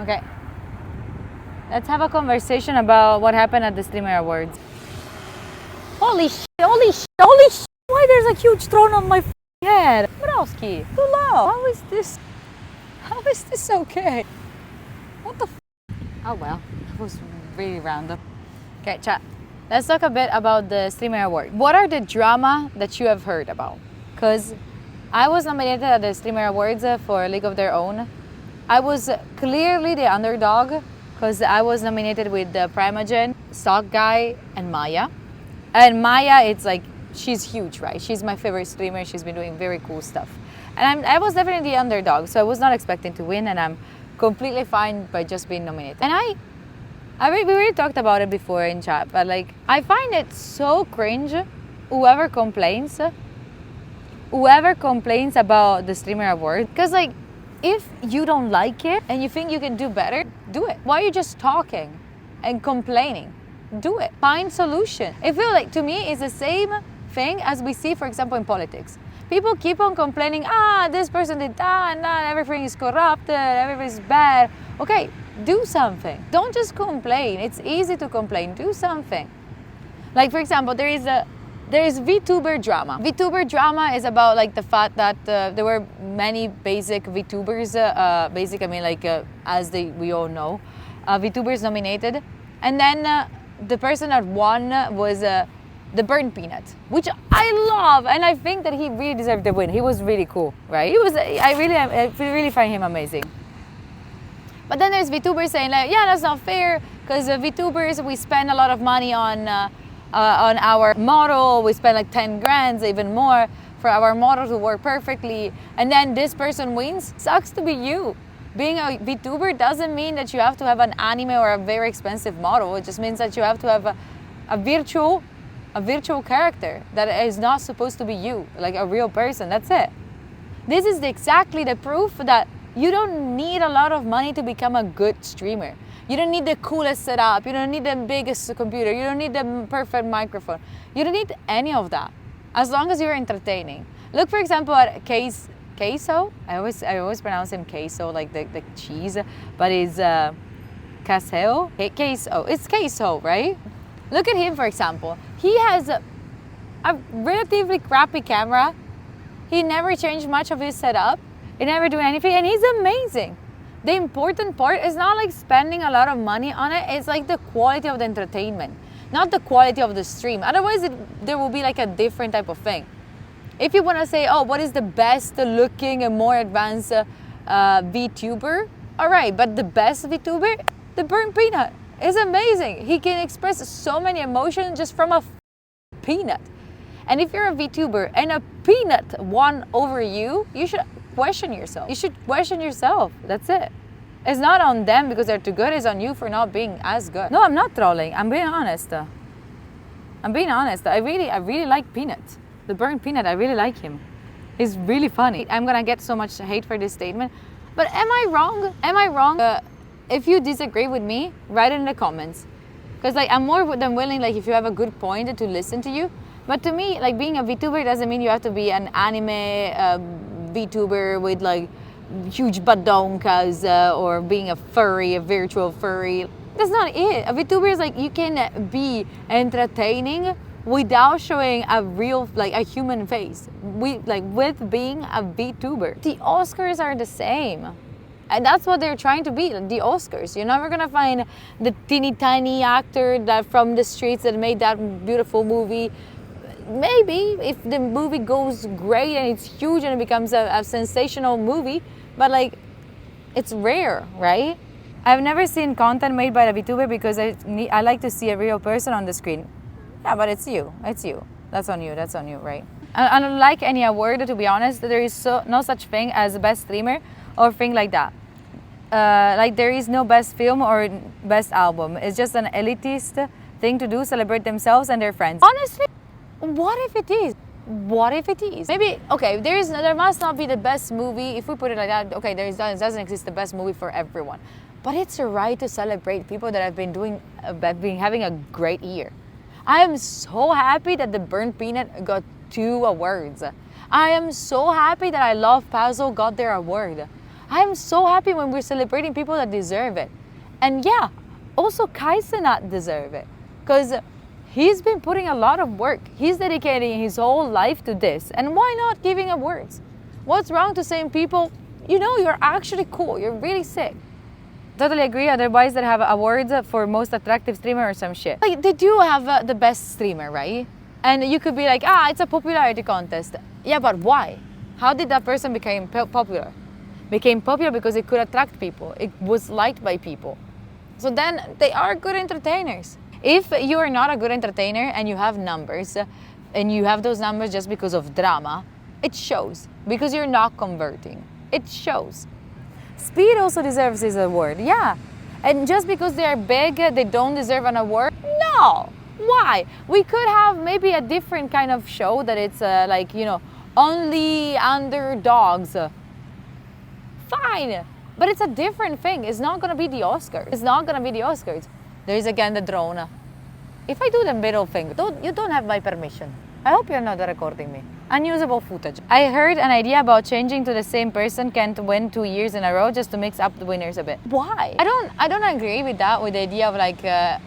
Okay, let's have a conversation about what happened at the Streamer Awards. Holy shit, holy shit, holy shit! Why there's a huge throne on my head? Browski, too low. How is this? How is this okay? What the Oh well, it was really random. Okay, chat. Let's talk a bit about the Streamer Award. What are the drama that you have heard about? Because I was nominated at the Streamer Awards for League of Their Own. I was clearly the underdog because I was nominated with the Primagen, Stock Guy, and Maya. And Maya, it's like, she's huge, right? She's my favorite streamer. She's been doing very cool stuff. And I was definitely the underdog, so I was not expecting to win, and I'm completely fine by just being nominated. And we already talked about it before in chat, but like, I find it so cringe, whoever complains about the Streamer Award, because like, if you don't like it and you think you can do better, do it. Why are you just talking and complaining? Do it. Find solution. I feel like, to me, it's the same thing as we see, for example, in politics. People keep on complaining, this person did that and that, everything is corrupted, everything is bad. Okay, do something. Don't just complain. It's easy to complain. Do something. Like, for example, there is VTuber drama. VTuber drama is about like the fact that there were many basic VTubers, basic, I mean like as we all know, VTubers nominated. And then the person that won was the burnt peanut, which I love, and I think that he really deserved the win. He was really cool, right? I really find him amazing. But then there's VTubers saying like, yeah, that's not fair, because VTubers, we spend a lot of money on our model. We spend like 10 grand, even more, for our model to work perfectly. And then this person wins. Sucks to be you. Being a VTuber doesn't mean that you have to have an anime or a very expensive model. It just means that you have to have a virtual character that is not supposed to be you, like a real person. That's it. This is exactly the proof that you don't need a lot of money to become a good streamer. You don't need the coolest setup. You don't need the biggest computer. You don't need the perfect microphone. You don't need any of that, as long as you're entertaining. Look, for example, at Queso. I always pronounce him Queso, like the cheese, but it's Caseo. Queso. It's Queso, right? Look at him, for example. He has a relatively crappy camera. He never changed much of his setup. He never do anything, and he's amazing. The important part is not like spending a lot of money on it. It's like the quality of the entertainment, not the quality of the stream. Otherwise, there will be like a different type of thing. If you want to say, oh, what is the best looking and more advanced VTuber? All right, but the best VTuber, the burnt peanut, is amazing. He can express so many emotions just from a peanut. And if you're a VTuber and a peanut won over you, you should question yourself. You should question yourself. That's it. It's not on them because they're too good. It's on you for not being as good. No, I'm not trolling. I'm being honest. I'm being honest. I really like Peanut. The burnt peanut, I really like him. He's really funny. I'm gonna get so much hate for this statement, but am I wrong? Am I wrong? If you disagree with me, write it in the comments. Because like, I'm more than willing, like if you have a good point, to listen to you. But to me, like being a VTuber doesn't mean you have to be an anime VTuber with like huge badonkas or being a virtual furry. That's not it. A VTuber is like, you can be entertaining without showing a real, like a human face. With being a VTuber. The Oscars are the same. And that's what they're trying to be, the Oscars. You're never gonna find the teeny tiny actor that from the streets that made that beautiful movie. Maybe if the movie goes great and it's huge and it becomes a sensational movie, but like, it's rare, right? I've never seen content made by a VTuber because I like to see a real person on the screen. Yeah, but it's you. It's you. That's on you. That's on you, right? And unlike any award, to be honest, there is no such thing as best streamer or thing like that. Like there is no best film or best album. It's just an elitist thing to do, celebrate themselves and their friends. Honestly, what if it is? What if it is? Maybe, okay, there must not be the best movie. If we put it like that, okay, doesn't exist the best movie for everyone. But it's a right to celebrate people that have been having a great year. I am so happy that the burnt peanut got 2 awards. I am so happy that I Love Puzzle got their award. I'm so happy when we're celebrating people that deserve it. And yeah, also Kaisa not deserve it. Because he's been putting a lot of work. He's dedicating his whole life to this. And why not giving awards? What's wrong to saying people, you know, you're actually cool, you're really sick. Totally agree, otherwise they have awards for most attractive streamer or some shit. Like, they do have the best streamer, right? And you could be like, it's a popularity contest. Yeah, but why? How did that person become popular? Became popular because it could attract people. It was liked by people. So then they are good entertainers. If you are not a good entertainer and you have numbers, and you have those numbers just because of drama, it shows. Because you're not converting. It shows. Speed also deserves his award, yeah. And just because they are big, they don't deserve an award? No. Why? We could have maybe a different kind of show that it's like, you know, only underdogs. Fine. But it's a different thing. It's not going to be the Oscars. It's not going to be the Oscars. There's again the drone. If I do the middle thing, you don't have my permission. I hope you're not recording me. Unusable footage. I heard an idea about changing to the same person can't win 2 years in a row just to mix up the winners a bit. Why? I don't agree with that, with the idea of like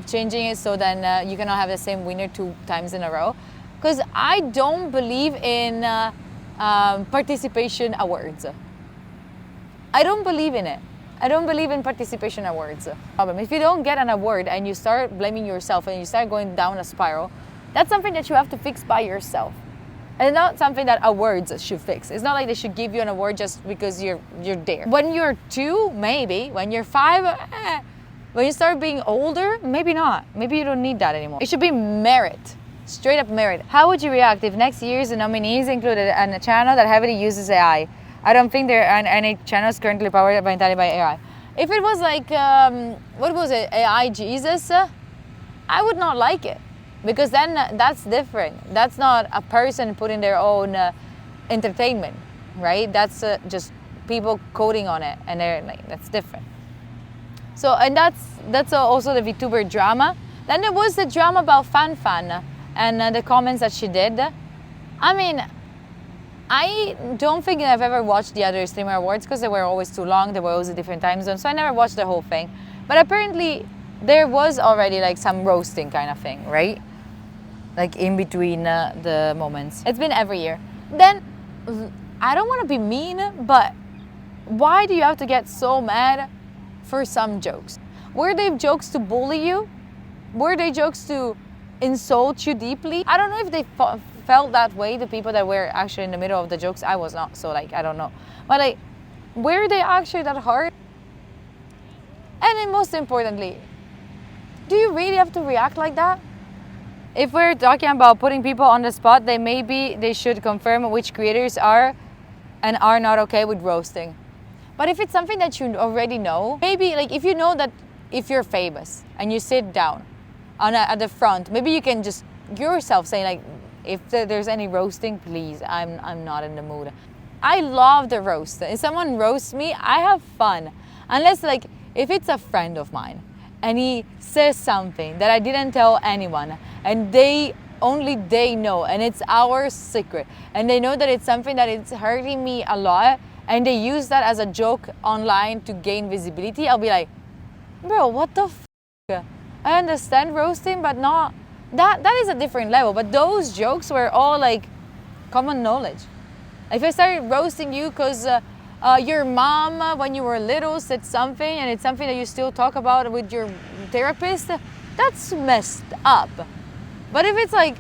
changing it so then you cannot have the same winner 2 times in a row. Because I don't believe in participation awards. I don't believe in it. I don't believe in participation awards. If you don't get an award and you start blaming yourself and you start going down a spiral, that's something that you have to fix by yourself. And not something that awards should fix. It's not like they should give you an award just because you're there. When you're 2, maybe. When you're 5, when you start being older, maybe not. Maybe you don't need that anymore. It should be merit. Straight up merit. How would you react if next year's nominees included a channel that heavily uses AI? I don't think there are any channels currently powered by entirely by AI. If it was like, what was it, AI Jesus, I would not like it. Because then that's different. That's not a person putting their own entertainment, right? That's just people coding on it, and they're like, that's different. So, and that's also the VTuber drama. Then there was the drama about Fan and the comments that she did. I mean, I don't think I've ever watched the other streamer awards because they were always too long. They were always a different time zone, so I never watched the whole thing. But apparently, there was already like some roasting kind of thing, right? Like in between the moments. It's been every year. Then, I don't want to be mean, but why do you have to get so mad for some jokes? Were they jokes to bully you? Were they jokes to insult you deeply? I don't know if they felt that way, the people that were actually in the middle of the jokes. I was not, so like, I don't know. But like, were they actually that hard? And then most importantly, do you really have to react like that? If we're talking about putting people on the spot, they should confirm which creators are and are not okay with roasting. But if it's something that you already know, maybe like if you know that if you're famous and you sit down at the front, maybe you can just yourself say like, if there's any roasting, please, I'm not in the mood. I love the roast. If someone roasts me, I have fun. Unless like, if it's a friend of mine and he says something that I didn't tell anyone and only they know and it's our secret and they know that it's something that it's hurting me a lot and they use that as a joke online to gain visibility, I'll be like, bro, what the f***? I understand roasting, but not... That is a different level. But those jokes were all like common knowledge. If I started roasting you because your mom, when you were little, said something and it's something that you still talk about with your therapist, that's messed up. But if it's like,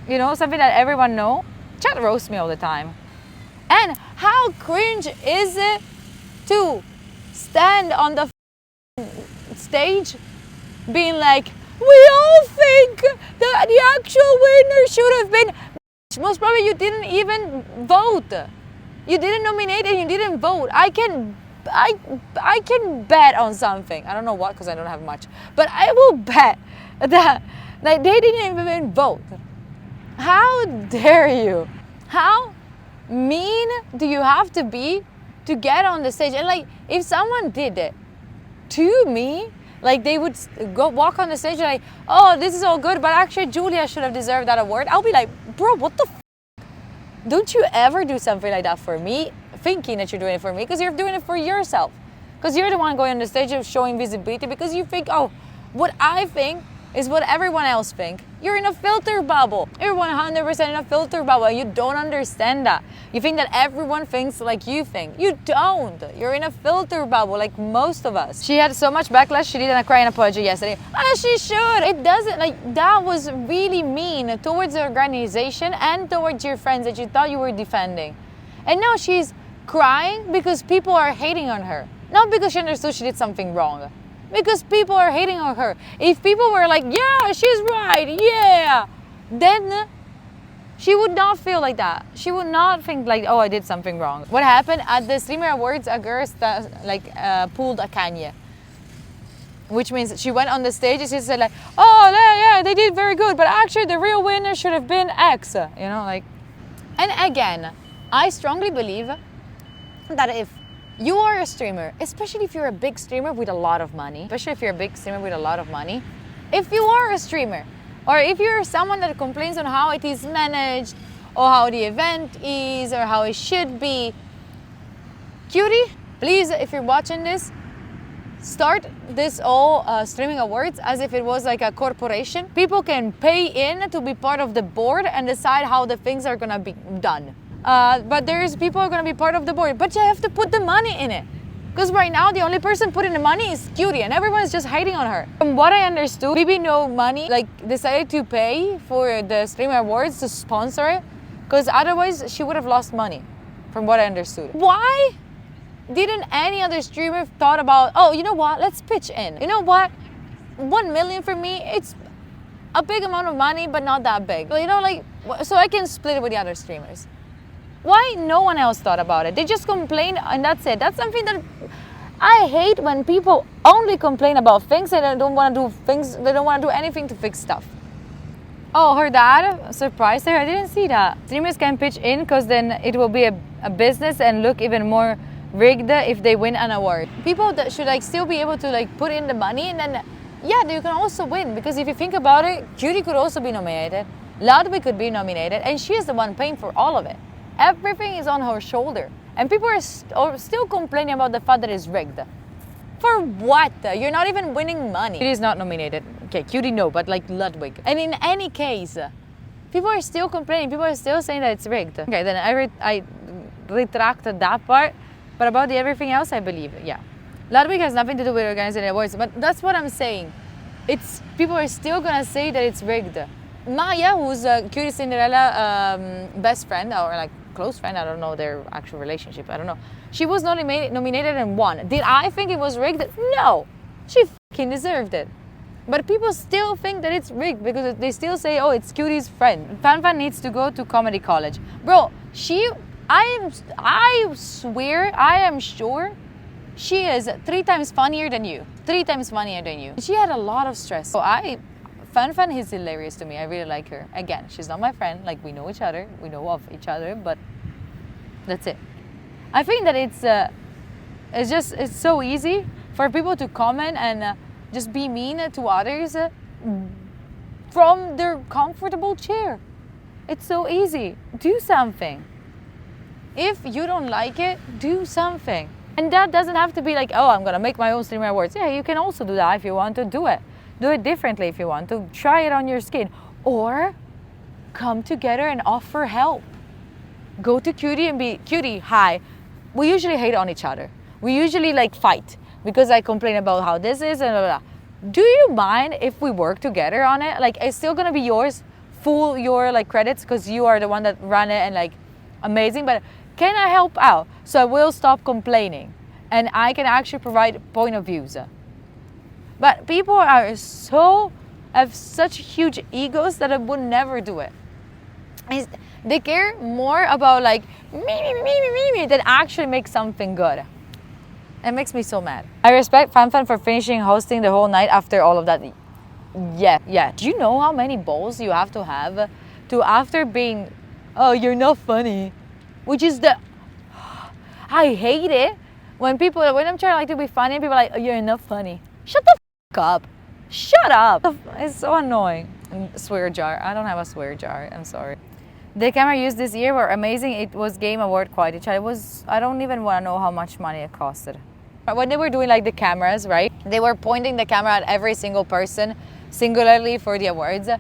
you know, something that everyone knows, chat roast me all the time. And how cringe is it to stand on the stage being like, we all think that the actual winner should have been... Most probably you didn't even vote. You didn't nominate and you didn't vote. I can bet on something. I don't know what because I don't have much. But I will bet that like, they didn't even vote. How dare you? How mean do you have to be to get on the stage? And like, if someone did it to me, like they would go walk on the stage and like, oh, this is all good, but actually Julia should have deserved that award. I'll be like, bro, what the f***? Don't you ever do something like that for me, thinking that you're doing it for me, because you're doing it for yourself. Because you're the one going on the stage of showing visibility, because you think, oh, what I think is what everyone else think. You're in a filter bubble. You're 100% in a filter bubble, and you don't understand that. You think that everyone thinks like you think. You don't. You're in a filter bubble, like most of us. She had so much backlash, she did a crying apology yesterday. She should. It doesn't, like, that was really mean towards the organization and towards your friends that you thought you were defending. And now she's crying because people are hating on her. Not because she understood she did something wrong. Because people are hating on her. If people were like, yeah, she's right, yeah, then she would not feel like that. She would not think like, oh, I did something wrong. What happened at the Streamer Awards, a girl pulled a Kanye. Which means she went on the stage and she said like, oh, yeah, they did very good, but actually the real winner should have been X. You know, like, and again, I strongly believe that if you are a streamer, especially if you're a big streamer with a lot of money, if you are a streamer, or if you're someone that complains on how it is managed, or how the event is, or how it should be, cutie, please, if you're watching this, start this all streaming awards as if it was like a corporation. People can pay in to be part of the board and decide how the things are gonna be done. But there's people who are going to be part of the board, but you have to put the money in it. Because right now, the only person putting the money is Cutie, and everyone's just hating on her. From what I understood, Bibi No Money decided to pay for the Streamer Awards to sponsor it, because otherwise she would have lost money, from what I understood. Why didn't any other streamer thought about, oh, you know what, let's pitch in. You know what, 1 million for me, it's a big amount of money, but not that big. You know, like, so I can split it with the other streamers. Why no one else thought about it? They just complain and that's it. That's something that I hate, when people only complain about things and they don't want to do things, they don't want to do anything to fix stuff. Oh, her dad surprised her? I didn't see that. Streamers can pitch in because then it will be a business and look even more rigged if they win an award. People that should still be able to put in the money, and then yeah, you can also win, because if you think about it, Cutie could also be nominated, Ludwig could be nominated, and she is the one paying for all of it. Everything is on her shoulder. And people are still complaining about the fact that it's rigged. For what? You're not even winning money. It is not nominated. Okay, Cutie no, but Ludwig. And in any case, people are still complaining. People are still saying that it's rigged. Okay, then I retracted that part. But about everything else, I believe, yeah. Ludwig has nothing to do with organizing the awards. But that's what I'm saying. People are still going to say that it's rigged. Maya, who's Cutie Cinderella best friend, or close friend, I don't know their actual relationship, I don't know. She was nominated and won. Did I think it was rigged? No. She fucking deserved it. But people still think that it's rigged because they still say, oh, it's Cutie's friend. Fan needs to go to comedy college. Bro, I swear, I am sure she is 3 times funnier than you. 3 times funnier than you. She had a lot of stress. So Fan is hilarious to me. I really like her. Again, she's not my friend. We know each other. We know of each other, but that's it. I think that it's so easy for people to comment and just be mean to others from their comfortable chair. It's so easy. Do something. If you don't like it, do something. And that doesn't have to be oh, I'm going to make my own Streamer Awards. Yeah, you can also do that if you want to do it. Do it differently if you want to. Try it on your skin. Or come together and offer help. Go to Cutie and be, Cutie, hi. We usually hate on each other. We usually fight because I complain about how this is and blah, blah, blah. Do you mind if we work together on it? It's still going to be yours, full your credits, because you are the one that ran it and amazing. But can I help out? So I will stop complaining and I can actually provide point of views. But people have such huge egos that I would never do it. They care more about me than actually make something good. It makes me so mad. I respect Fan for finishing hosting the whole night after all of that. Yeah. Do you know how many balls you have to have to, after being, oh, you're not funny, which is I hate it when I'm trying to be funny and people are like, oh, you're not funny. Shut the up. Shut up. It's so annoying. And swear jar. I don't have a swear jar. I'm sorry. The camera used this year were amazing. It was Game Award quality. I don't even want to know how much money it costed. When they were doing like the cameras, right? They were pointing the camera at every single person singularly for the awards.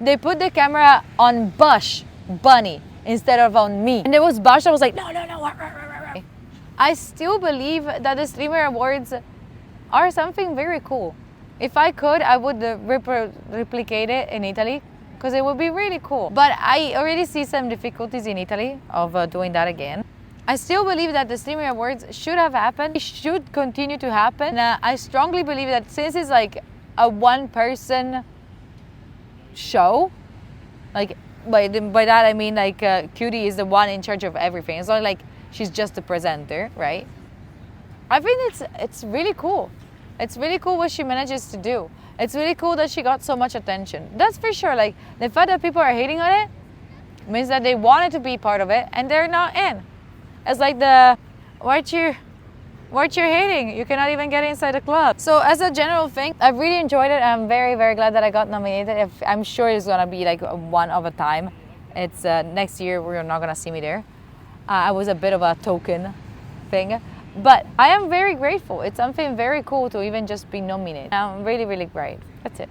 They put the camera on Bunny, instead of on me. And there was Bush that was like, no. I still believe that the Streamer Awards are something very cool. If I could, I would replicate it in Italy, because it would be really cool. But I already see some difficulties in Italy of doing that again. I still believe that the Streamer Awards should have happened. It should continue to happen. I strongly believe that since it's like a one-person show, like by that I mean like Cutie is the one in charge of everything. It's not like she's just a presenter, right? I think it's really cool. It's really cool what she manages to do. It's really cool that she got so much attention. That's for sure. Like the fact that people are hating on it means that they wanted to be part of it and they're not in. It's like what you're hating? You cannot even get inside the club. So as a general thing, I really enjoyed it. I'm very, very glad that I got nominated. I'm sure it's gonna be like one of a time. It's next year we're not gonna see me there. I was a bit of a token thing. But I am very grateful. It's something very cool to even just be nominated. I'm really, really great. That's it.